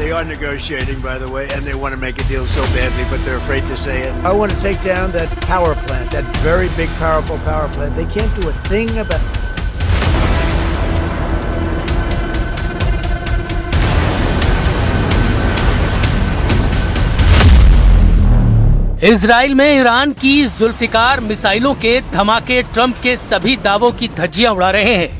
They are negotiating, by the way, and they want to make a deal so badly, but they're afraid to say it. I want to take down that power plant, that very big, powerful power plant. They can't do a thing about it. Israel में Iran की जुल्फिकार मिसाइलों के धमाके Trump के सभी दावों की धज्जियां उड़ा रहे हैं।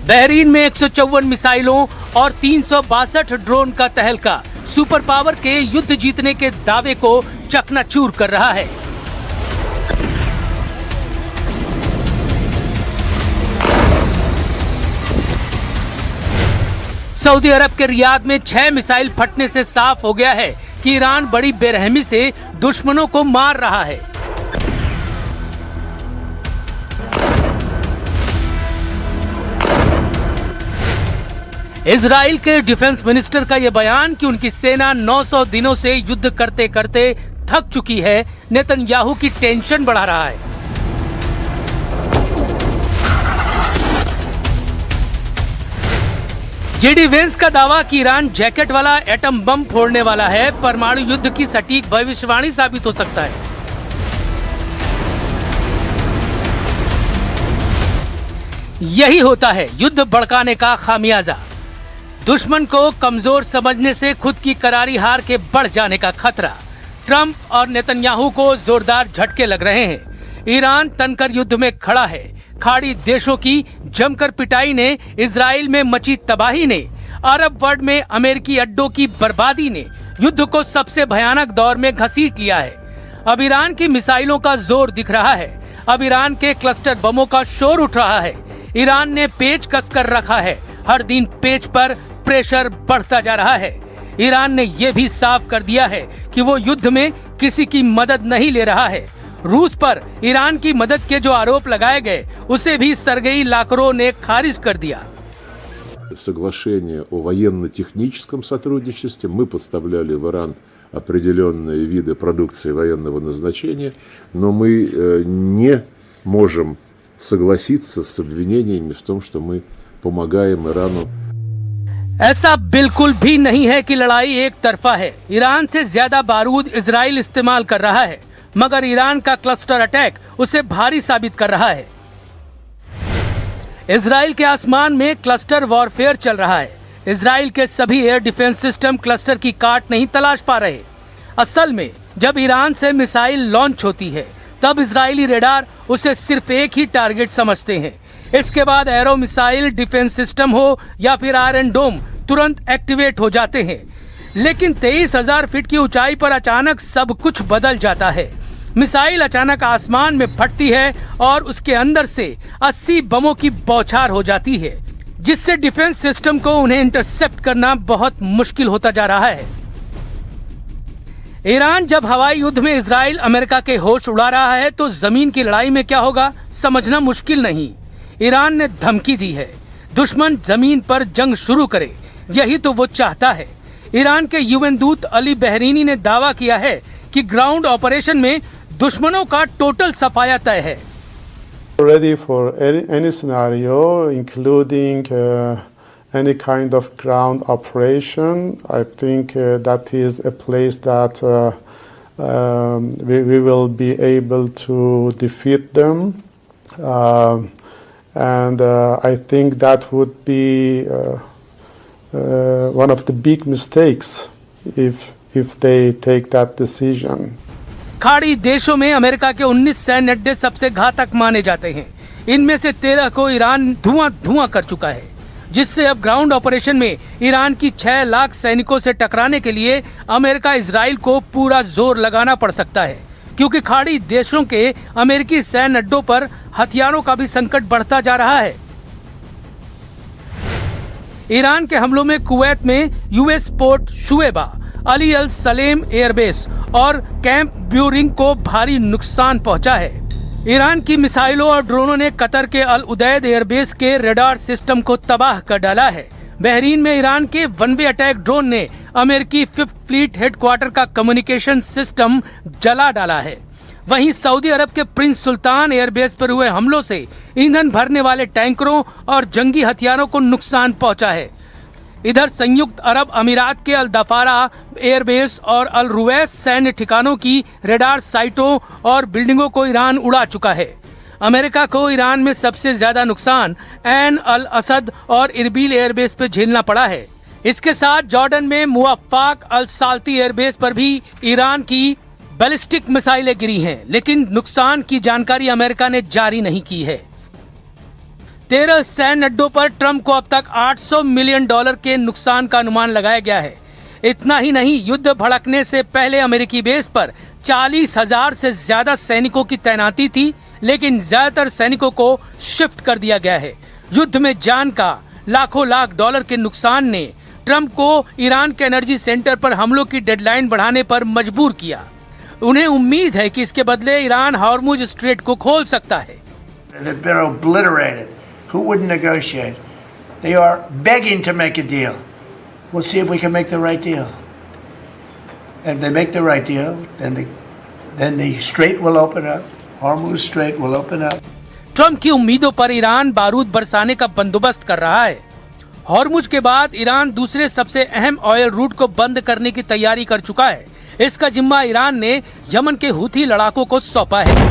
बहरीन में 154 मिसाइलों और 362 ड्रोन का तहलका सुपर पावर के युद्ध जीतने के दावे को चकनाचूर कर रहा है। सऊदी अरब के रियाद में 6 मिसाइल फटने से साफ हो गया है कि ईरान बड़ी बेरहमी से दुश्मनों को मार रहा है। इजराइल के डिफेंस मिनिस्टर का यह बयान कि उनकी सेना 900 दिनों से युद्ध करते करते थक चुकी है, नेतन्याहू की टेंशन बढ़ा रहा है। जेडी वेंस का दावा कि ईरान जैकेट वाला एटम बम फोड़ने वाला है, परमाणु युद्ध की सटीक भविष्यवाणी साबित हो सकता है। यही होता है युद्ध भड़काने का खामियाजा। दुश्मन को कमजोर समझने से खुद की करारी हार के बढ़ जाने का खतरा। ट्रंप और नेतन्याहू को जोरदार झटके लग रहे हैं। ईरान तनकर युद्ध में खड़ा है। खाड़ी देशों की जमकर पिटाई ने, इजराइल में मची तबाही ने, अरब वर्ल्ड में अमेरिकी अड्डों की बर्बादी ने युद्ध को सबसे भयानक दौर में घसीट लिया है। अब ईरान की मिसाइलों का जोर दिख रहा है। अब ईरान के क्लस्टर बमों का शोर उठ रहा है। ईरान ने पेच कसकर रखा है। हर दिन पेच पर प्रेशर बढ़ता जा रहा है। ईरान ने यह भी साफ कर दिया है कि वो युद्ध में किसी की मदद नहीं ले रहा है। रूस पर ईरान की मदद के जो आरोप लगाए गए, उसे भी Сергей Лавров ने खारिज कर दिया। Соглашение о военно-техническом сотрудничестве. Мы поставляли в Иран определенные виды продукции военного назначения, но мы не можем согласиться с обвинениями в том, что мы помогаем Ирану. ऐसा बिल्कुल भी नहीं है कि लड़ाई एक तरफा है। ईरान से ज्यादा बारूद इजराइल इस्तेमाल कर रहा है, मगर ईरान का क्लस्टर अटैक उसे भारी साबित कर रहा है। इजराइल के आसमान में क्लस्टर वॉरफेयर चल रहा है। इजराइल के सभी एयर डिफेंस सिस्टम क्लस्टर की काट नहीं तलाश पा रहे। असल में जब ईरान से मिसाइल लॉन्च होती है, तब इजरायली रेडार उसे सिर्फ एक ही टारगेट समझते हैं। इसके बाद एरो मिसाइल डिफेंस सिस्टम हो या फिर आयरन डोम तुरंत एक्टिवेट हो जाते हैं। लेकिन 23,000 फीट की ऊंचाई पर अचानक सब कुछ बदल जाता है। मिसाइल अचानक आसमान में फटती है और उसके अंदर से 80 बमों की बौछार हो जाती है, जिससे डिफेंस सिस्टम को उन्हें इंटरसेप्ट करना बहुत मुश्किल होता जा रहा है। ईरान जब हवाई युद्ध में इजराइल अमेरिका के होश उड़ा रहा है, तो जमीन की लड़ाई में क्या होगा समझना मुश्किल नहीं। ईरान ने धमकी दी है दुश्मन जमीन पर जंग शुरू करे, यही तो वो चाहता है। ईरान के यूएन दूत अली बहरीनी ने दावा किया है कि ग्राउंड ऑपरेशन में दुश्मनों का टोटल सफाया तय है। Ready for any scenario, including any kind of ground operation. I think that is a place that we will be able to defeat them. And I think that would be one of the big mistakes if they take that decision. खाड़ी देशों में America के 19 सैन्य अड्डे सबसे घातक माने जाते हैं। इनमें से 13 को ईरान धुआं कर चुका है, जिससे अब ग्राउंड ऑपरेशन में ईरान की 6 लाख सैनिकों से टकराने के लिए अमेरिका इजराइल को पूरा जोर लगाना पड़ सकता है, क्योंकि खाड़ी देशों के अमेरिकी सैन्य अड्डों पर हथियारों का भी संकट बढ़ता जा रहा है। ईरान के हमलों में कुवैत में यूएस पोर्ट शुएबा, अली अल सलेम एयरबेस और कैंप ब्यूरिंग को भारी नुकसान पहुंचा है। ईरान की मिसाइलों और ड्रोनों ने कतर के अल उदैद एयरबेस के रडार सिस्टम को तबाह कर डाला है। बहरीन में ईरान के वन वे अटैक ड्रोन ने अमेरिकी 5th फ्लीट हेडक्वार्टर का कम्युनिकेशन सिस्टम जला डाला है। वहीं सऊदी अरब के प्रिंस सुल्तान एयरबेस पर हुए हमलों से ईंधन भरने वाले टैंकरों और जंगी हथियारों को नुकसान पहुंचा है। इधर संयुक्त अरब अमीरात के अल दफारा एयरबेस और अल रुवैस सैन्य ठिकानों की रेडार साइटों और बिल्डिंगों को ईरान उड़ा चुका है। अमेरिका को ईरान में सबसे ज्यादा नुकसान ऐन अल असद और इरबिल एयरबेस पर झेलना पड़ा है। इसके साथ जॉर्डन में मुवफ्फाक अल साल्ती एयरबेस पर भी ईरान की बैलिस्टिक मिसाइलें गिरी हैं, लेकिन नुकसान की जानकारी अमेरिका ने जारी नहीं की है। 13 सैन्य अड्डों पर ट्रंप को अब तक $800 मिलियन के नुकसान का अनुमान लगाया गया है। इतना ही नहीं, युद्ध भड़कने से पहले अमेरिकी बेस पर 40,000 से ज्यादा सैनिकों की तैनाती थी, लेकिन ज्यादातर सैनिकों को शिफ्ट कर दिया गया है। युद्ध में जान का लाखों लाख डॉलर के नुकसान ने ट्रंप को ईरान के एनर्जी सेंटर पर हमलों की डेडलाइन बढ़ाने पर मजबूर किया। उन्हें उम्मीद है कि इसके बदले ईरान हॉर्मुज स्ट्रेट को खोल सकता है। They've been obliterated. Who would negotiate? They are begging to make a deal. We'll see if we can make the right deal. And if they make the right deal, then the strait will open up. Hormuz Strait will open up. Trump की उम्मीदों पर Iran बारूद बरसाने का बंदोबस्त कर रहा है। हॉर्मुज के बाद ईरान दूसरे सबसे अहम ऑयल रूट को बंद करने की तैयारी कर चुका है। इसका जिम्मा ईरान ने यमन के हूथी लड़ाकों को सौंपा है।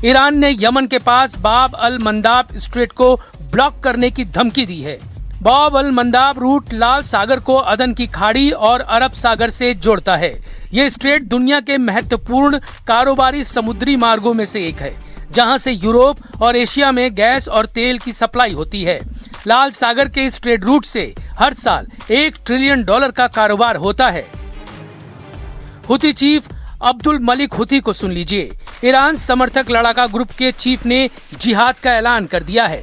ईरान ने यमन के पास बाब अल मंदाब स्ट्रेट को ब्लॉक करने की धमकी दी है। बाब अल मंदाब रूट लाल सागर को अदन की खाड़ी और अरब सागर से जोड़ता है। ये स्ट्रेट दुनिया के महत्वपूर्ण कारोबारी समुद्री मार्गों में से एक है, जहां से यूरोप और एशिया में गैस और तेल की सप्लाई होती है। लाल सागर के इस ट्रेड रूट से हर साल $1 ट्रिलियन का कारोबार होता है। हुती चीफ अब्दुल मलिक हुती को सुन लीजिए। ईरान समर्थक लड़ाका ग्रुप के चीफ ने जिहाद का ऐलान कर दिया है।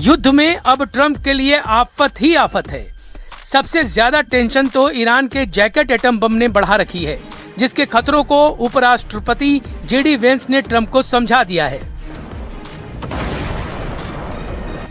युद्ध में अब ट्रंप के लिए आफत ही आफत है। सबसे ज्यादा टेंशन तो ईरान के जैकेट एटम बम ने बढ़ा रखी है, जिसके खतरों को उपराष्ट्रपति जेडी वेंस ने ट्रंप को समझा दिया है।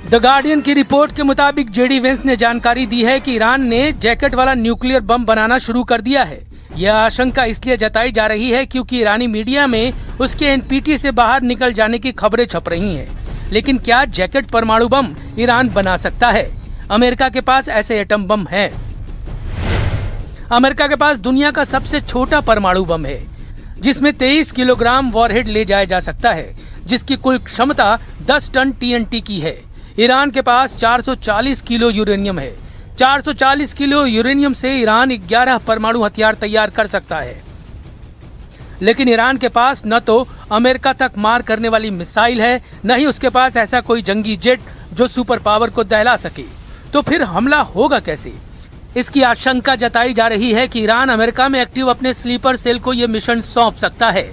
द गार्डियन की रिपोर्ट के मुताबिक जेडी वेंस ने जानकारी दी है कि ईरान ने जैकेट वाला न्यूक्लियर बम बनाना शुरू कर दिया है। यह आशंका इसलिए जताई जा रही है क्योंकि ईरानी मीडिया में उसके एनपीटी से बाहर निकल जाने की खबरें छप रही हैं। लेकिन क्या जैकेट परमाणु बम ईरान बना सकता है? अमेरिका के पास ऐसे एटम बम हैं। अमेरिका के पास दुनिया का सबसे छोटा परमाणु बम है, जिसमें 23 किलोग्राम वॉरहेड ले जाया जा सकता है, जिसकी कुल क्षमता 10 टन TNT की है। ईरान के पास 440 किलो यूरेनियम है। 440 किलो यूरेनियम से ईरान 11 परमाणु हथियार तैयार कर सकता है। लेकिन ईरान के पास न तो अमेरिका तक मार करने वाली मिसाइल है, न ही उसके पास ऐसा कोई जंगी जेट जो सुपर पावर को दहला सके। तो फिर हमला होगा कैसे? इसकी आशंका जताई जा रही है कि ईरान अमेरिका में एक्टिव अपने स्लीपर सेल को यह मिशन सौंप सकता है।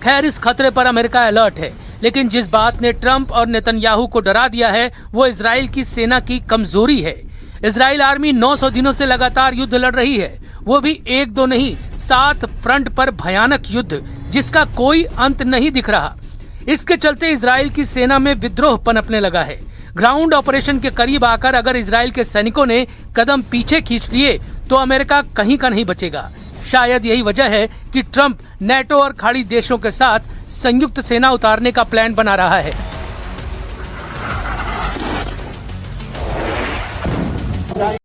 खैर, इस खतरे पर अमेरिका अलर्ट है, लेकिन जिस बात ने ट्रंप और नेतन्याहू को डरा दिया है वो इजराइल की सेना की कमजोरी है। इजराइल आर्मी 900 दिनों से लगातार युद्ध लड़ रही है, वो भी 1-2 नहीं, 7 फ्रंट पर भयानक युद्ध, जिसका कोई अंत नहीं दिख रहा। इसके चलते इजराइल की सेना में विद्रोह पनपने लगा है। ग्राउंड ऑपरेशन के करीब आकर अगर इजराइल के सैनिकों ने कदम पीछे खींच लिए तो अमेरिका कहीं का नहीं बचेगा। शायद यही वजह है कि ट्रंप नेटो और खाड़ी देशों के साथ संयुक्त सेना उतारने का प्लान बना रहा है।